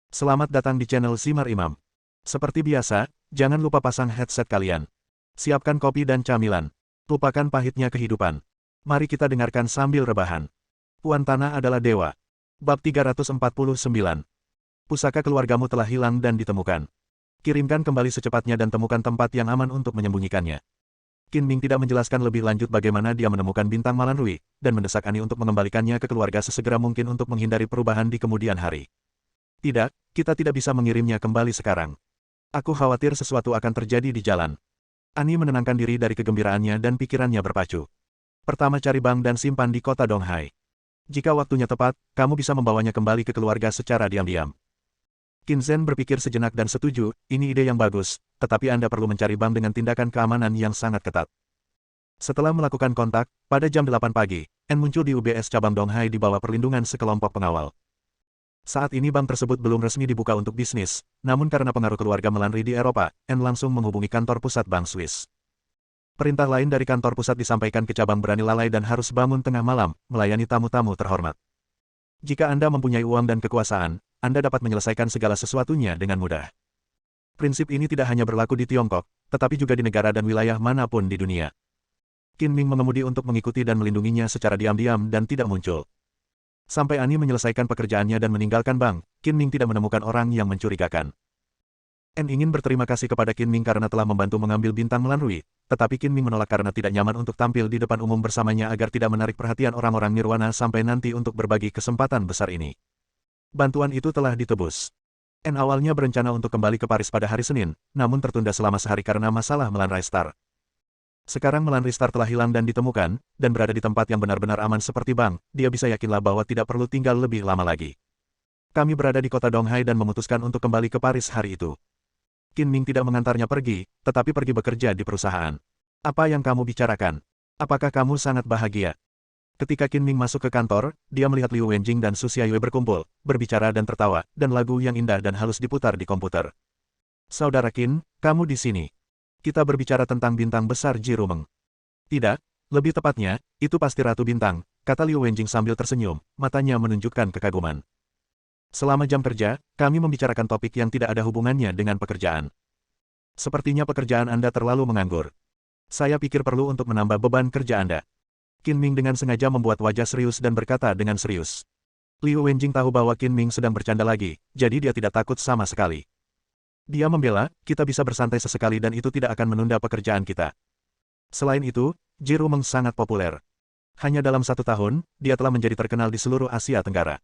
Selamat datang di channel Simar Imam. Seperti biasa, jangan lupa pasang headset kalian. Siapkan kopi dan camilan. Lupakan pahitnya kehidupan. Mari kita dengarkan sambil rebahan. Puan Tanah adalah dewa. Bab 349. Pusaka keluargamu telah hilang dan ditemukan. Kirimkan kembali secepatnya dan temukan tempat yang aman untuk menyembunyikannya. Qin Ming tidak menjelaskan lebih lanjut bagaimana dia menemukan bintang Malanrui, dan mendesak Ani untuk mengembalikannya ke keluarga sesegera mungkin untuk menghindari perubahan di kemudian hari. Tidak, kita tidak bisa mengirimnya kembali sekarang. Aku khawatir sesuatu akan terjadi di jalan. Ani menenangkan diri dari kegembiraannya dan pikirannya berpacu. Pertama cari bank dan simpan di kota Donghai. Jika waktunya tepat, kamu bisa membawanya kembali ke keluarga secara diam-diam. Qin Zhen berpikir sejenak dan setuju, ini ide yang bagus, tetapi Anda perlu mencari bank dengan tindakan keamanan yang sangat ketat. Setelah melakukan kontak, pada jam 8 pagi, N muncul di UBS cabang Donghai di bawah perlindungan sekelompok pengawal. Saat ini bank tersebut belum resmi dibuka untuk bisnis, namun karena pengaruh keluarga Malanrui di Eropa, N langsung menghubungi kantor pusat Bank Swiss. Perintah lain dari kantor pusat disampaikan ke cabang berani lalai dan harus bangun tengah malam, melayani tamu-tamu terhormat. Jika Anda mempunyai uang dan kekuasaan, Anda dapat menyelesaikan segala sesuatunya dengan mudah. Prinsip ini tidak hanya berlaku di Tiongkok, tetapi juga di negara dan wilayah manapun di dunia. Qin Ming mengemudi untuk mengikuti dan melindunginya secara diam-diam dan tidak muncul. Sampai Ani menyelesaikan pekerjaannya dan meninggalkan bank, Qin Ming tidak menemukan orang yang mencurigakan. N ingin berterima kasih kepada Qin Ming karena telah membantu mengambil bintang Malanrui, tetapi Qin Ming menolak karena tidak nyaman untuk tampil di depan umum bersamanya agar tidak menarik perhatian orang-orang Nirwana sampai nanti untuk berbagi kesempatan besar ini. Bantuan itu telah ditebus. N awalnya berencana untuk kembali ke Paris pada hari Senin, namun tertunda selama sehari karena masalah Malanrui Star. Sekarang Malanrui Star telah hilang dan ditemukan, dan berada di tempat yang benar-benar aman seperti bank, dia bisa yakinlah bahwa tidak perlu tinggal lebih lama lagi. Kami berada di kota Donghai dan memutuskan untuk kembali ke Paris hari itu. Qin Ming tidak mengantarnya pergi, tetapi pergi bekerja di perusahaan. Apa yang kamu bicarakan? Apakah kamu sangat bahagia? Ketika Qin Ming masuk ke kantor, dia melihat Liu Wenjing dan Su Xiaoyue berkumpul, berbicara dan tertawa, dan lagu yang indah dan halus diputar di komputer. Saudara Qin, kamu di sini. Kita berbicara tentang bintang besar Ji Rumeng. Tidak, lebih tepatnya, itu pasti Ratu Bintang, kata Liu Wenjing sambil tersenyum, matanya menunjukkan kekaguman. Selama jam kerja, kami membicarakan topik yang tidak ada hubungannya dengan pekerjaan. Sepertinya pekerjaan Anda terlalu menganggur. Saya pikir perlu untuk menambah beban kerja Anda. Qin Ming dengan sengaja membuat wajah serius dan berkata dengan serius. Liu Wenjing tahu bahwa Qin Ming sedang bercanda lagi, jadi dia tidak takut sama sekali. Dia membela, kita bisa bersantai sesekali dan itu tidak akan menunda pekerjaan kita. Selain itu, Ji Rumeng sangat populer. Hanya dalam 1 tahun, dia telah menjadi terkenal di seluruh Asia Tenggara.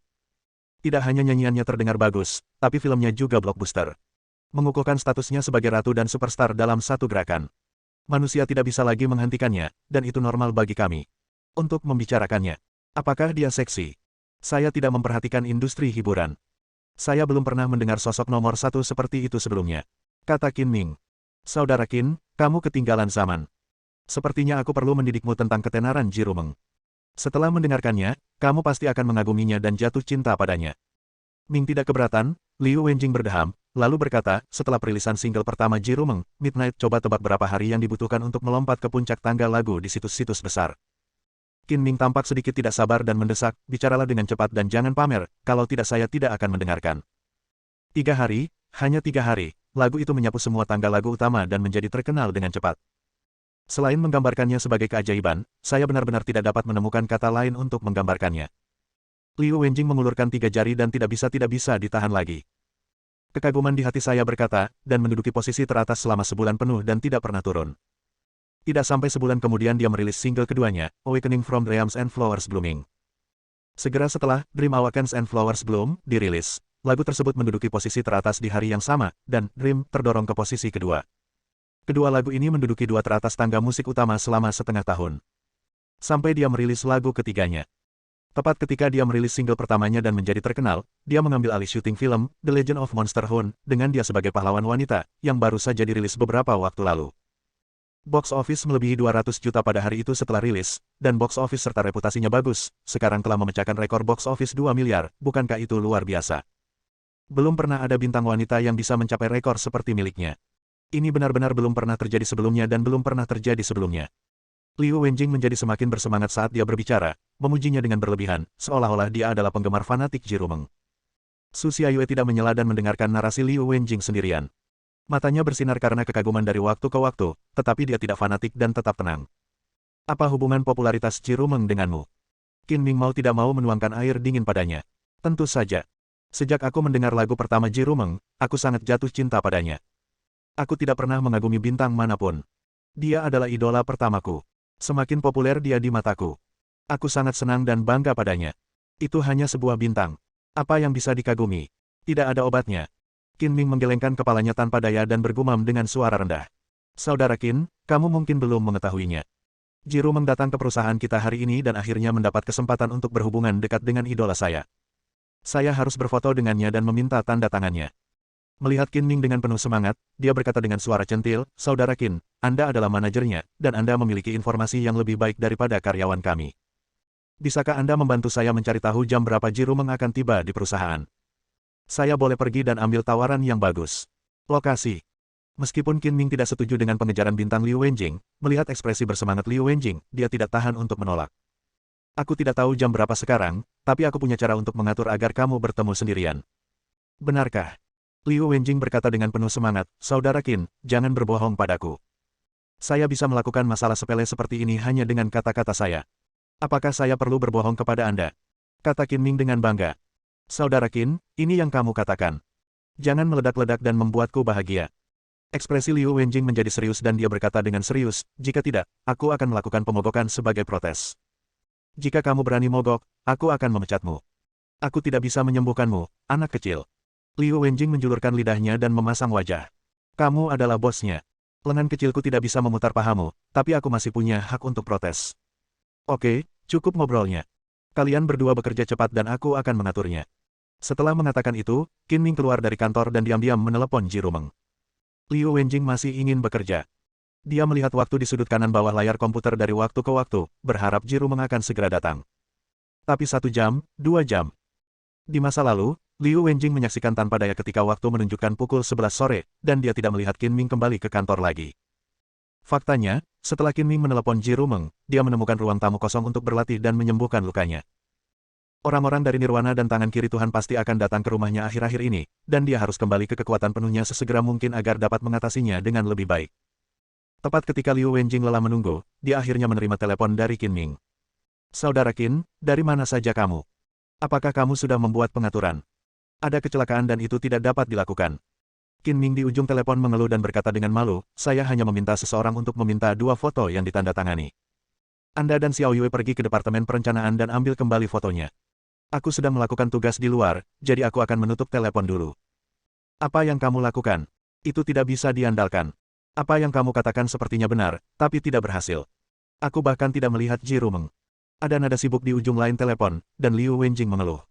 Tidak hanya nyanyiannya terdengar bagus, tapi filmnya juga blockbuster. Mengukuhkan statusnya sebagai ratu dan superstar dalam satu gerakan. Manusia tidak bisa lagi menghentikannya, dan itu normal bagi kami. Untuk membicarakannya. Apakah dia seksi? Saya tidak memperhatikan industri hiburan. Saya belum pernah mendengar sosok nomor 1 seperti itu sebelumnya. Kata Qin Ming. Saudara Qin, kamu ketinggalan zaman. Sepertinya aku perlu mendidikmu tentang ketenaran Ji Rumeng. Setelah mendengarkannya, kamu pasti akan mengaguminya dan jatuh cinta padanya. Ming tidak keberatan, Liu Wenjing berdeham, lalu berkata, setelah perilisan single pertama Ji Rumeng, Midnight coba tebak berapa hari yang dibutuhkan untuk melompat ke puncak tangga lagu di situs-situs besar. Qin Ming tampak sedikit tidak sabar dan mendesak, bicaralah dengan cepat dan jangan pamer, kalau tidak saya tidak akan mendengarkan. 3 hari, hanya 3 hari, lagu itu menyapu semua tangga lagu utama dan menjadi terkenal dengan cepat. Selain menggambarkannya sebagai keajaiban, saya benar-benar tidak dapat menemukan kata lain untuk menggambarkannya. Liu Wenjing mengulurkan 3 jari dan tidak bisa ditahan lagi. Kekaguman di hati saya berkata, dan menduduki posisi teratas selama sebulan penuh dan tidak pernah turun. Tidak sampai sebulan kemudian dia merilis single keduanya, Awakening from Dreams and Flowers Blooming. Segera setelah Dream Awakens and Flowers Bloom dirilis, lagu tersebut menduduki posisi teratas di hari yang sama, dan Dream terdorong ke posisi kedua. Kedua lagu ini menduduki 2 teratas tangga musik utama selama setengah tahun. Sampai dia merilis lagu ketiganya. Tepat ketika dia merilis single pertamanya dan menjadi terkenal, dia mengambil alih syuting film The Legend of Monster Hunter dengan dia sebagai pahlawan wanita, yang baru saja dirilis beberapa waktu lalu. Box office melebihi 200 juta pada hari itu setelah rilis, dan box office serta reputasinya bagus, sekarang telah memecahkan rekor box office 2 miliar, bukankah itu luar biasa? Belum pernah ada bintang wanita yang bisa mencapai rekor seperti miliknya. Ini benar-benar belum pernah terjadi sebelumnya dan belum pernah terjadi sebelumnya. Liu Wenjing menjadi semakin bersemangat saat dia berbicara, memujinya dengan berlebihan, seolah-olah dia adalah penggemar fanatik Ji Rumeng. Su Xiaoyue tidak menjela dan mendengarkan narasi Liu Wenjing sendirian. Matanya bersinar karena kekaguman dari waktu ke waktu, tetapi dia tidak fanatik dan tetap tenang. Apa hubungan popularitas Ji Rumeng denganmu? Qin Ming mau tidak mau menuangkan air dingin padanya. Tentu saja. Sejak aku mendengar lagu pertama Ji Rumeng, aku sangat jatuh cinta padanya. Aku tidak pernah mengagumi bintang manapun. Dia adalah idola pertamaku. Semakin populer dia di mataku. Aku sangat senang dan bangga padanya. Itu hanya sebuah bintang. Apa yang bisa dikagumi? Tidak ada obatnya. Qin Ming menggelengkan kepalanya tanpa daya dan bergumam dengan suara rendah. Saudara Qin, kamu mungkin belum mengetahuinya. Ji Rumeng datang ke perusahaan kita hari ini dan akhirnya mendapat kesempatan untuk berhubungan dekat dengan idola saya. Saya harus berfoto dengannya dan meminta tanda tangannya. Melihat Qin Ming dengan penuh semangat, dia berkata dengan suara centil, Saudara Qin, Anda adalah manajernya, dan Anda memiliki informasi yang lebih baik daripada karyawan kami. Bisakah Anda membantu saya mencari tahu jam berapa Ji Rumeng akan tiba di perusahaan? Saya boleh pergi dan ambil tawaran yang bagus. Lokasi. Meskipun Qin Ming tidak setuju dengan pengejaran bintang Liu Wenjing, melihat ekspresi bersemangat Liu Wenjing, dia tidak tahan untuk menolak. Aku tidak tahu jam berapa sekarang, tapi aku punya cara untuk mengatur agar kamu bertemu sendirian. Benarkah? Liu Wenjing berkata dengan penuh semangat, Saudara Qin, jangan berbohong padaku. Saya bisa melakukan masalah sepele seperti ini hanya dengan kata-kata saya. Apakah saya perlu berbohong kepada Anda? Kata Qin Ming dengan bangga. Saudara Qin, ini yang kamu katakan. Jangan meledak-ledak dan membuatku bahagia. Ekspresi Liu Wenjing menjadi serius dan dia berkata dengan serius, jika tidak, aku akan melakukan pemogokan sebagai protes. Jika kamu berani mogok, aku akan memecatmu. Aku tidak bisa menyembuhkanmu, anak kecil. Liu Wenjing menjulurkan lidahnya dan memasang wajah. Kamu adalah bosnya. Lengan kecilku tidak bisa memutar pahamu, tapi aku masih punya hak untuk protes. Oke, cukup ngobrolnya. Kalian berdua bekerja cepat dan aku akan mengaturnya. Setelah mengatakan itu, Qin Ming keluar dari kantor dan diam-diam menelepon Ji Rumeng. Liu Wenjing masih ingin bekerja. Dia melihat waktu di sudut kanan bawah layar komputer dari waktu ke waktu, berharap Ji Rumeng akan segera datang. Tapi 1 jam, 2 jam. Di masa lalu, Liu Wenjing menyaksikan tanpa daya ketika waktu menunjukkan pukul 11 sore, dan dia tidak melihat Qin Ming kembali ke kantor lagi. Faktanya, setelah Qin Ming menelepon Ji Rumeng, dia menemukan ruang tamu kosong untuk berlatih dan menyembuhkan lukanya. Orang-orang dari Nirwana dan tangan kiri Tuhan pasti akan datang ke rumahnya akhir-akhir ini, dan dia harus kembali ke kekuatan penuhnya sesegera mungkin agar dapat mengatasinya dengan lebih baik. Tepat ketika Liu Wenjing lelah menunggu, dia akhirnya menerima telepon dari Qin Ming. Saudara Qin, dari mana saja kamu? Apakah kamu sudah membuat pengaturan? Ada kecelakaan dan itu tidak dapat dilakukan. Qin Ming di ujung telepon mengeluh dan berkata dengan malu, saya hanya meminta seseorang untuk meminta 2 foto yang ditandatangani. Anda dan Xiao Yue pergi ke Departemen Perencanaan dan ambil kembali fotonya. Aku sedang melakukan tugas di luar, jadi aku akan menutup telepon dulu. Apa yang kamu lakukan? Itu tidak bisa diandalkan. Apa yang kamu katakan sepertinya benar, tapi tidak berhasil. Aku bahkan tidak melihat Ji Rumeng. Ada nada sibuk di ujung lain telepon, dan Liu Wenjing mengeluh.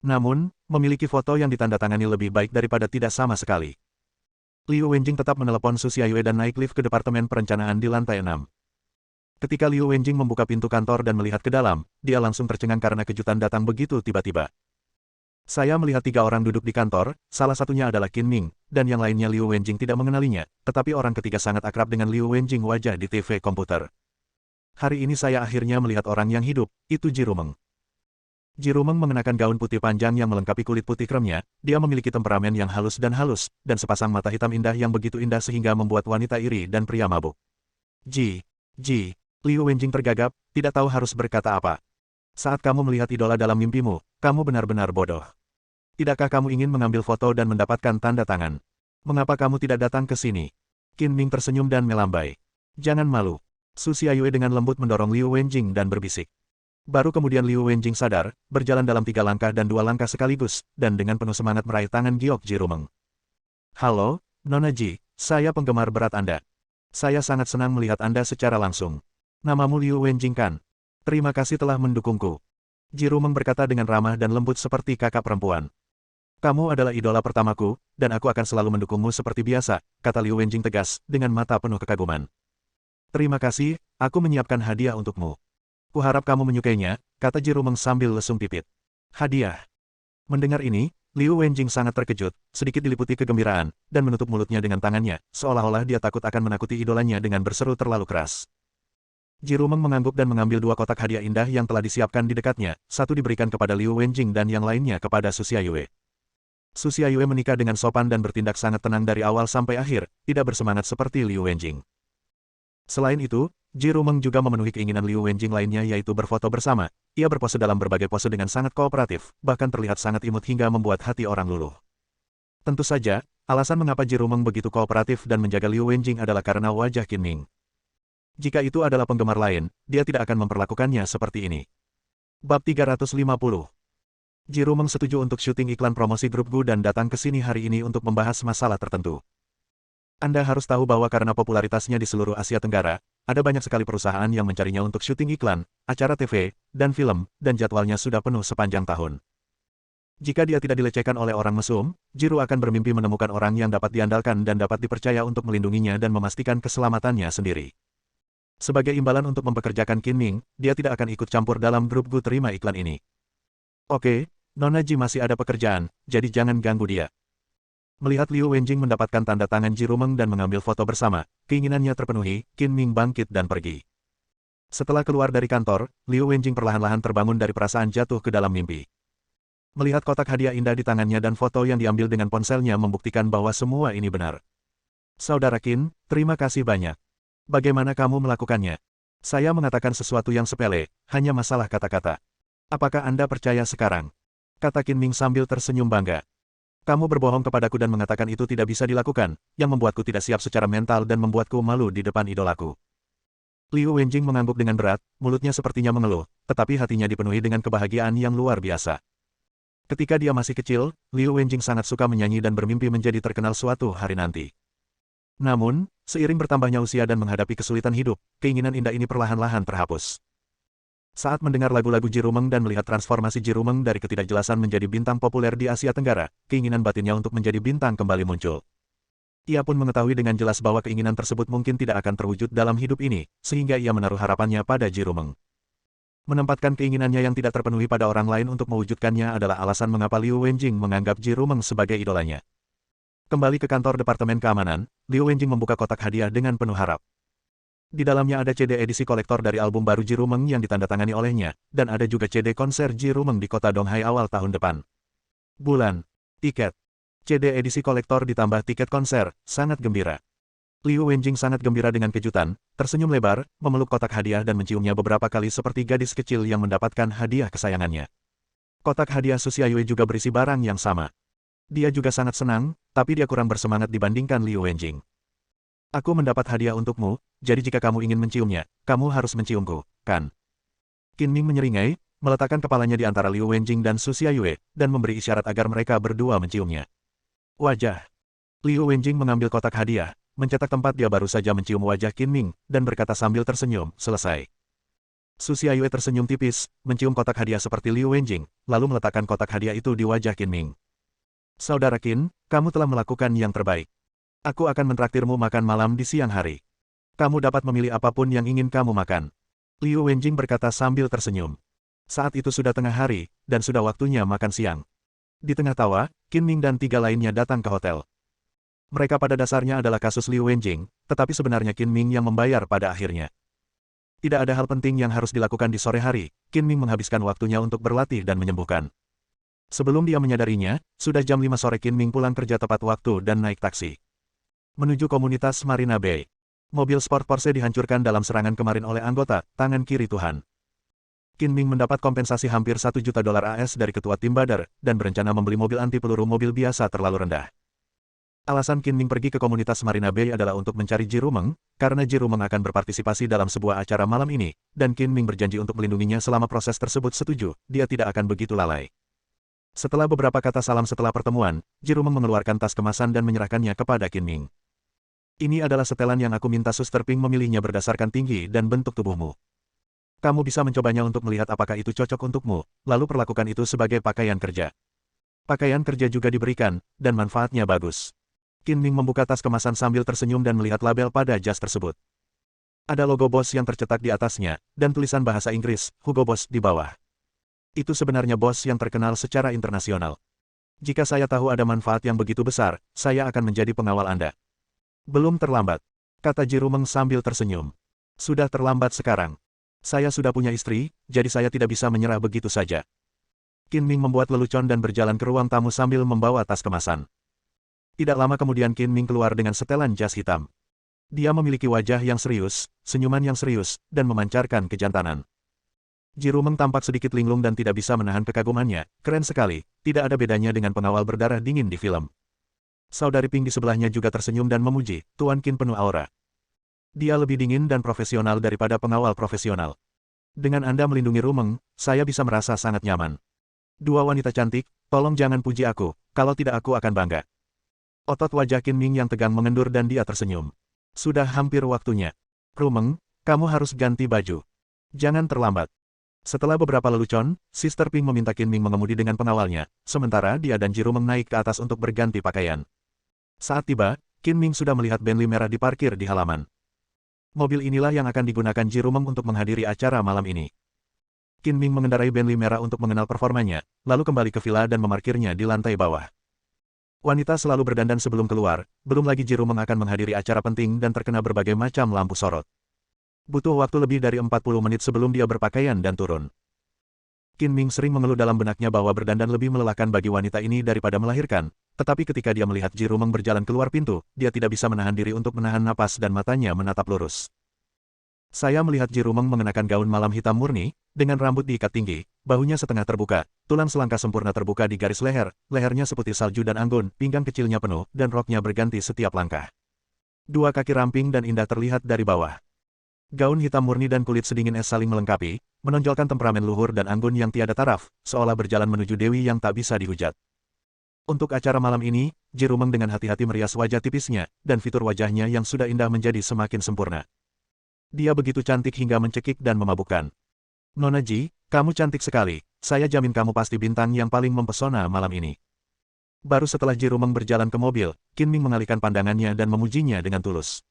Namun, memiliki foto yang ditandatangani lebih baik daripada tidak sama sekali. Liu Wenjing tetap menelepon Su Xiaoyue dan naik lift ke Departemen Perencanaan di lantai 6. Ketika Liu Wenjing membuka pintu kantor dan melihat ke dalam, dia langsung tercengang karena kejutan datang begitu tiba-tiba. Saya melihat 3 orang duduk di kantor, salah satunya adalah Qin Ming, dan yang lainnya Liu Wenjing tidak mengenalinya, tetapi orang ketiga sangat akrab dengan Liu Wenjing wajah di TV komputer. Hari ini saya akhirnya melihat orang yang hidup, itu Ji Rumeng. Ji Rumeng mengenakan gaun putih panjang yang melengkapi kulit putih kremnya, dia memiliki temperamen yang halus, dan sepasang mata hitam indah yang begitu indah sehingga membuat wanita iri dan pria mabuk. Ji, Liu Wenjing tergagap, tidak tahu harus berkata apa. Saat kamu melihat idola dalam mimpimu, kamu benar-benar bodoh. Tidakkah kamu ingin mengambil foto dan mendapatkan tanda tangan? Mengapa kamu tidak datang ke sini? Qin Ming tersenyum dan melambai. Jangan malu. Su Xiaoyue dengan lembut mendorong Liu Wenjing dan berbisik. Baru kemudian Liu Wenjing sadar, berjalan dalam 3 langkah dan 2 langkah sekaligus, dan dengan penuh semangat meraih tangan giok Ji Rumeng. Halo, Nona Ji, saya penggemar berat Anda. Saya sangat senang melihat Anda secara langsung. Namamu Liu Wenjing kan? Terima kasih telah mendukungku. Ji Rumeng berkata dengan ramah dan lembut seperti kakak perempuan. Kamu adalah idola pertamaku, dan aku akan selalu mendukungmu seperti biasa, kata Liu Wenjing tegas, dengan mata penuh kekaguman. Terima kasih, aku menyiapkan hadiah untukmu. Kuharap kamu menyukainya, kata Ji Rumeng sambil lesung pipit. Hadiah. Mendengar ini, Liu Wenjing sangat terkejut, sedikit diliputi kegembiraan, dan menutup mulutnya dengan tangannya, seolah-olah dia takut akan menakuti idolanya dengan berseru terlalu keras. Ji Rumeng mengangguk dan mengambil 2 kotak hadiah indah yang telah disiapkan di dekatnya, satu diberikan kepada Liu Wenjing dan yang lainnya kepada Su Xiaoyue. Su Xiaoyue menikah dengan sopan dan bertindak sangat tenang dari awal sampai akhir, tidak bersemangat seperti Liu Wenjing. Selain itu, Ji Rumeng juga memenuhi keinginan Liu Wenjing lainnya yaitu berfoto bersama. Ia berpose dalam berbagai pose dengan sangat kooperatif, bahkan terlihat sangat imut hingga membuat hati orang luluh. Tentu saja, alasan mengapa Ji Rumeng begitu kooperatif dan menjaga Liu Wenjing adalah karena wajah Qin Ming. Jika itu adalah penggemar lain, dia tidak akan memperlakukannya seperti ini. Bab 350. Ji Rumeng setuju untuk syuting iklan promosi grup Gu dan datang ke sini hari ini untuk membahas masalah tertentu. Anda harus tahu bahwa karena popularitasnya di seluruh Asia Tenggara, ada banyak sekali perusahaan yang mencarinya untuk syuting iklan, acara TV, dan film, dan jadwalnya sudah penuh sepanjang tahun. Jika dia tidak dilecehkan oleh orang mesum, Jiru akan bermimpi menemukan orang yang dapat diandalkan dan dapat dipercaya untuk melindunginya dan memastikan keselamatannya sendiri. Sebagai imbalan untuk mempekerjakan Qin Ming, dia tidak akan ikut campur dalam grup Gu terima iklan ini. Oke, Nona Ji masih ada pekerjaan, jadi jangan ganggu dia. Melihat Liu Wenjing mendapatkan tanda tangan Ji Rumeng dan mengambil foto bersama, keinginannya terpenuhi, Qin Ming bangkit dan pergi. Setelah keluar dari kantor, Liu Wenjing perlahan-lahan terbangun dari perasaan jatuh ke dalam mimpi. Melihat kotak hadiah indah di tangannya dan foto yang diambil dengan ponselnya membuktikan bahwa semua ini benar. Saudara Qin, terima kasih banyak. Bagaimana kamu melakukannya? Saya mengatakan sesuatu yang sepele, hanya masalah kata-kata. Apakah Anda percaya sekarang? Kata Qin Ming sambil tersenyum bangga. Kamu berbohong kepadaku dan mengatakan itu tidak bisa dilakukan, yang membuatku tidak siap secara mental dan membuatku malu di depan idolaku. Liu Wenjing mengangguk dengan berat, mulutnya sepertinya mengeluh, tetapi hatinya dipenuhi dengan kebahagiaan yang luar biasa. Ketika dia masih kecil, Liu Wenjing sangat suka menyanyi dan bermimpi menjadi terkenal suatu hari nanti. Namun, seiring bertambahnya usia dan menghadapi kesulitan hidup, keinginan indah ini perlahan-lahan terhapus. Saat mendengar lagu-lagu Ji Rumeng dan melihat transformasi Ji Rumeng dari ketidakjelasan menjadi bintang populer di Asia Tenggara, keinginan batinnya untuk menjadi bintang kembali muncul. Ia pun mengetahui dengan jelas bahwa keinginan tersebut mungkin tidak akan terwujud dalam hidup ini, sehingga ia menaruh harapannya pada Ji Rumeng. Menempatkan keinginannya yang tidak terpenuhi pada orang lain untuk mewujudkannya adalah alasan mengapa Liu Wenjing menganggap Ji Rumeng sebagai idolanya. Kembali ke kantor Departemen Keamanan, Liu Wenjing membuka kotak hadiah dengan penuh harap. Di dalamnya ada CD edisi kolektor dari album baru Ji Rumeng yang ditandatangani olehnya, dan ada juga CD konser Ji Rumeng di kota Donghai awal tahun depan. Bulan. Tiket. CD edisi kolektor ditambah tiket konser, sangat gembira. Liu Wenjing sangat gembira dengan kejutan, tersenyum lebar, memeluk kotak hadiah dan menciumnya beberapa kali seperti gadis kecil yang mendapatkan hadiah kesayangannya. Kotak hadiah Su Xiaoyue juga berisi barang yang sama. Dia juga sangat senang, tapi dia kurang bersemangat dibandingkan Liu Wenjing. Aku mendapat hadiah untukmu, jadi jika kamu ingin menciumnya, kamu harus menciumku, kan? Qin Ming menyeringai, meletakkan kepalanya di antara Liu Wenjing dan Su Xiaoyue, dan memberi isyarat agar mereka berdua menciumnya. Wajah. Liu Wenjing mengambil kotak hadiah, mencetak tempat dia baru saja mencium wajah Qin Ming, dan berkata sambil tersenyum, selesai. Su Xiaoyue tersenyum tipis, mencium kotak hadiah seperti Liu Wenjing, lalu meletakkan kotak hadiah itu di wajah Qin Ming. Saudara Qin, kamu telah melakukan yang terbaik. Aku akan mentraktirmu makan malam di siang hari. Kamu dapat memilih apapun yang ingin kamu makan. Liu Wenjing berkata sambil tersenyum. Saat itu sudah tengah hari, dan sudah waktunya makan siang. Di tengah tawa, Qin Ming dan 3 lainnya datang ke hotel. Mereka pada dasarnya adalah kasus Liu Wenjing, tetapi sebenarnya Qin Ming yang membayar pada akhirnya. Tidak ada hal penting yang harus dilakukan di sore hari, Qin Ming menghabiskan waktunya untuk berlatih dan menyembuhkan. Sebelum dia menyadarinya, sudah jam 5 sore Qin Ming pulang kerja tepat waktu dan naik taksi. Menuju komunitas Marina Bay. Mobil sport Porsche dihancurkan dalam serangan kemarin oleh anggota, tangan kiri Tuhan. Qin Ming mendapat kompensasi hampir $1 juta AS dari ketua tim Badar, dan berencana membeli mobil anti peluru mobil biasa terlalu rendah. Alasan Qin Ming pergi ke komunitas Marina Bay adalah untuk mencari Ji Rumeng, karena Ji Rumeng akan berpartisipasi dalam sebuah acara malam ini, dan Qin Ming berjanji untuk melindunginya selama proses tersebut setuju, dia tidak akan begitu lalai. Setelah beberapa kata salam setelah pertemuan, Ji Rumeng mengeluarkan tas kemasan dan menyerahkannya kepada Qin Ming. Ini adalah setelan yang aku minta Suster Ping memilihnya berdasarkan tinggi dan bentuk tubuhmu. Kamu bisa mencobanya untuk melihat apakah itu cocok untukmu, lalu perlakukan itu sebagai pakaian kerja. Pakaian kerja juga diberikan, dan manfaatnya bagus. Qin Ming membuka tas kemasan sambil tersenyum dan melihat label pada jas tersebut. Ada logo Boss yang tercetak di atasnya, dan tulisan bahasa Inggris, Hugo Boss di bawah. Itu sebenarnya Boss yang terkenal secara internasional. Jika saya tahu ada manfaat yang begitu besar, saya akan menjadi pengawal Anda. Belum terlambat, kata Ji Rumeng sambil tersenyum. Sudah terlambat sekarang. Saya sudah punya istri, jadi saya tidak bisa menyerah begitu saja. Qin Ming membuat lelucon dan berjalan ke ruang tamu sambil membawa tas kemasan. Tidak lama kemudian Qin Ming keluar dengan setelan jas hitam. Dia memiliki wajah yang serius, senyuman yang serius, dan memancarkan kejantanan. Ji Rumeng tampak sedikit linglung dan tidak bisa menahan kekagumannya. Keren sekali, tidak ada bedanya dengan pengawal berdarah dingin di film. Saudari Ping di sebelahnya juga tersenyum dan memuji, Tuan Qin penuh aura. Dia lebih dingin dan profesional daripada pengawal profesional. Dengan Anda melindungi Rumeng, saya bisa merasa sangat nyaman. Dua wanita cantik, tolong jangan puji aku, kalau tidak aku akan bangga. Otot wajah Qin Ming yang tegang mengendur dan dia tersenyum. Sudah hampir waktunya. Rumeng, kamu harus ganti baju. Jangan terlambat. Setelah beberapa lelucon, Sister Ping meminta Qin Ming mengemudi dengan pengawalnya, sementara dia dan Ji Rumeng naik ke atas untuk berganti pakaian. Saat tiba, Qin Ming sudah melihat Bentley merah diparkir di halaman. Mobil inilah yang akan digunakan Ji Rumeng untuk menghadiri acara malam ini. Qin Ming mengendarai Bentley merah untuk mengenal performanya, lalu kembali ke villa dan memarkirnya di lantai bawah. Wanita selalu berdandan sebelum keluar, belum lagi Ji Rumeng akan menghadiri acara penting dan terkena berbagai macam lampu sorot. Butuh waktu lebih dari 40 menit sebelum dia berpakaian dan turun. Qin Ming sering mengeluh dalam benaknya bahwa berdandan lebih melelahkan bagi wanita ini daripada melahirkan, tetapi ketika dia melihat Ji Rumeng berjalan keluar pintu, dia tidak bisa menahan diri untuk menahan napas dan matanya menatap lurus. Saya melihat Ji Rumeng mengenakan gaun malam hitam murni, dengan rambut diikat tinggi, bahunya setengah terbuka, tulang selangkah sempurna terbuka di garis leher, lehernya seputih salju dan anggun, pinggang kecilnya penuh, dan roknya berganti setiap langkah. Dua kaki ramping dan indah terlihat dari bawah. Gaun hitam murni dan kulit sedingin es saling melengkapi, menonjolkan temperamen luhur dan anggun yang tiada taraf, seolah berjalan menuju dewi yang tak bisa dihujat. Untuk acara malam ini, Ji Rumeng dengan hati-hati merias wajah tipisnya, dan fitur wajahnya yang sudah indah menjadi semakin sempurna. Dia begitu cantik hingga mencekik dan memabukkan. Nona Ji, kamu cantik sekali, saya jamin kamu pasti bintang yang paling mempesona malam ini. Baru setelah Ji Rumeng berjalan ke mobil, Qin Ming mengalihkan pandangannya dan memujinya dengan tulus.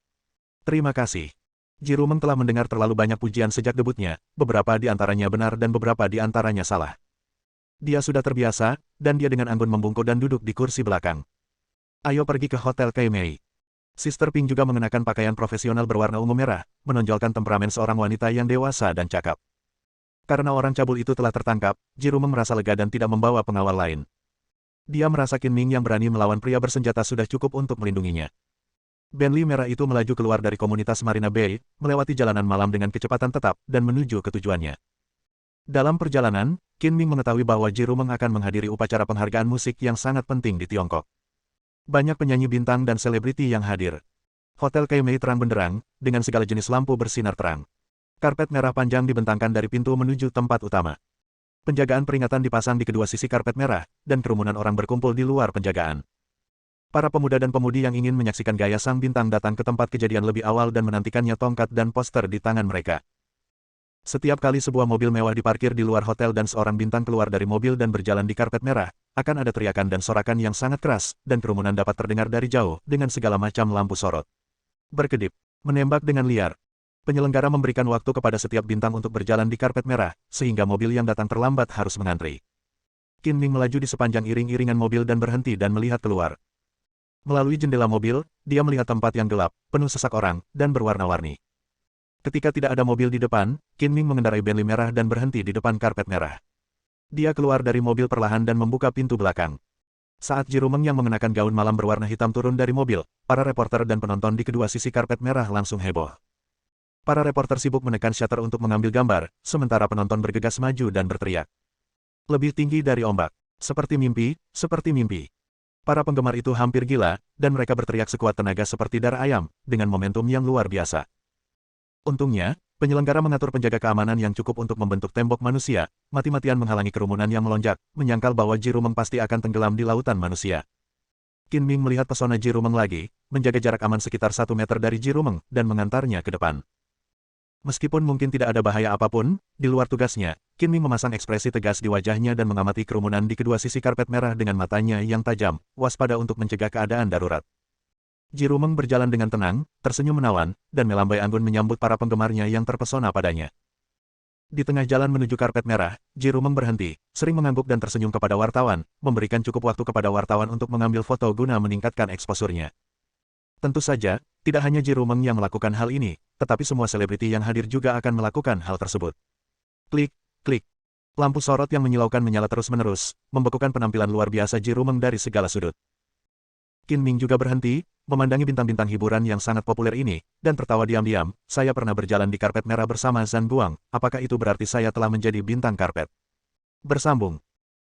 Terima kasih. Ji Rumeng telah mendengar terlalu banyak pujian sejak debutnya, beberapa di antaranya benar dan beberapa di antaranya salah. Dia sudah terbiasa, dan dia dengan anggun membungkuk dan duduk di kursi belakang. Ayo pergi ke Hotel Kaimei. Sister Ping juga mengenakan pakaian profesional berwarna ungu merah, menonjolkan temperamen seorang wanita yang dewasa dan cakap. Karena orang cabul itu telah tertangkap, Ji Rumeng merasa lega dan tidak membawa pengawal lain. Dia merasa Qin Ming yang berani melawan pria bersenjata sudah cukup untuk melindunginya. Bentley merah itu melaju keluar dari komunitas Marina Bay, melewati jalanan malam dengan kecepatan tetap, dan menuju ke tujuannya. Dalam perjalanan, Qin Ming mengetahui bahwa Ji Rumeng akan menghadiri upacara penghargaan musik yang sangat penting di Tiongkok. Banyak penyanyi bintang dan selebriti yang hadir. Hotel Kaimei terang benderang, dengan segala jenis lampu bersinar terang. Karpet merah panjang dibentangkan dari pintu menuju tempat utama. Penjagaan peringatan dipasang di kedua sisi karpet merah, dan kerumunan orang berkumpul di luar penjagaan. Para pemuda dan pemudi yang ingin menyaksikan gaya sang bintang datang ke tempat kejadian lebih awal dan menantikannya tongkat dan poster di tangan mereka. Setiap kali sebuah mobil mewah diparkir di luar hotel dan seorang bintang keluar dari mobil dan berjalan di karpet merah, akan ada teriakan dan sorakan yang sangat keras, dan kerumunan dapat terdengar dari jauh, dengan segala macam lampu sorot. Berkedip. Menembak dengan liar. Penyelenggara memberikan waktu kepada setiap bintang untuk berjalan di karpet merah, sehingga mobil yang datang terlambat harus mengantri. Qin Ming melaju di sepanjang iring-iringan mobil dan berhenti dan melihat keluar. Melalui jendela mobil, dia melihat tempat yang gelap, penuh sesak orang, dan berwarna-warni. Ketika tidak ada mobil di depan, Qin Ming mengendarai Bentley merah dan berhenti di depan karpet merah. Dia keluar dari mobil perlahan dan membuka pintu belakang. Saat Ji Rumeng yang mengenakan gaun malam berwarna hitam turun dari mobil, para reporter dan penonton di kedua sisi karpet merah langsung heboh. Para reporter sibuk menekan shutter untuk mengambil gambar, sementara penonton bergegas maju dan berteriak. Lebih tinggi dari ombak. Seperti mimpi, seperti mimpi. Para penggemar itu hampir gila, dan mereka berteriak sekuat tenaga seperti darah ayam, dengan momentum yang luar biasa. Untungnya, penyelenggara mengatur penjaga keamanan yang cukup untuk membentuk tembok manusia, mati-matian menghalangi kerumunan yang melonjak, menyangkal bahwa Ji Rumeng pasti akan tenggelam di lautan manusia. Qin Ming melihat pesona Ji Rumeng lagi, menjaga jarak aman sekitar 1 meter dari Ji Rumeng, dan mengantarnya ke depan. Meskipun mungkin tidak ada bahaya apapun, di luar tugasnya, Qin Ming memasang ekspresi tegas di wajahnya dan mengamati kerumunan di kedua sisi karpet merah dengan matanya yang tajam, waspada untuk mencegah keadaan darurat. Ji Rumeng berjalan dengan tenang, tersenyum menawan, dan melambai anggun menyambut para penggemarnya yang terpesona padanya. Di tengah jalan menuju karpet merah, Ji Rumeng berhenti, sering mengangguk dan tersenyum kepada wartawan, memberikan cukup waktu kepada wartawan untuk mengambil foto guna meningkatkan eksposurnya. Tentu saja, tidak hanya Ji Rumeng yang melakukan hal ini, tetapi semua selebriti yang hadir juga akan melakukan hal tersebut. Klik, klik. Lampu sorot yang menyilaukan menyala terus-menerus, membekukan penampilan luar biasa Ji Rumeng dari segala sudut. Qin Ming juga berhenti, memandangi bintang-bintang hiburan yang sangat populer ini, dan tertawa diam-diam. Saya pernah berjalan di karpet merah bersama Zhan Guang, apakah itu berarti saya telah menjadi bintang karpet? Bersambung.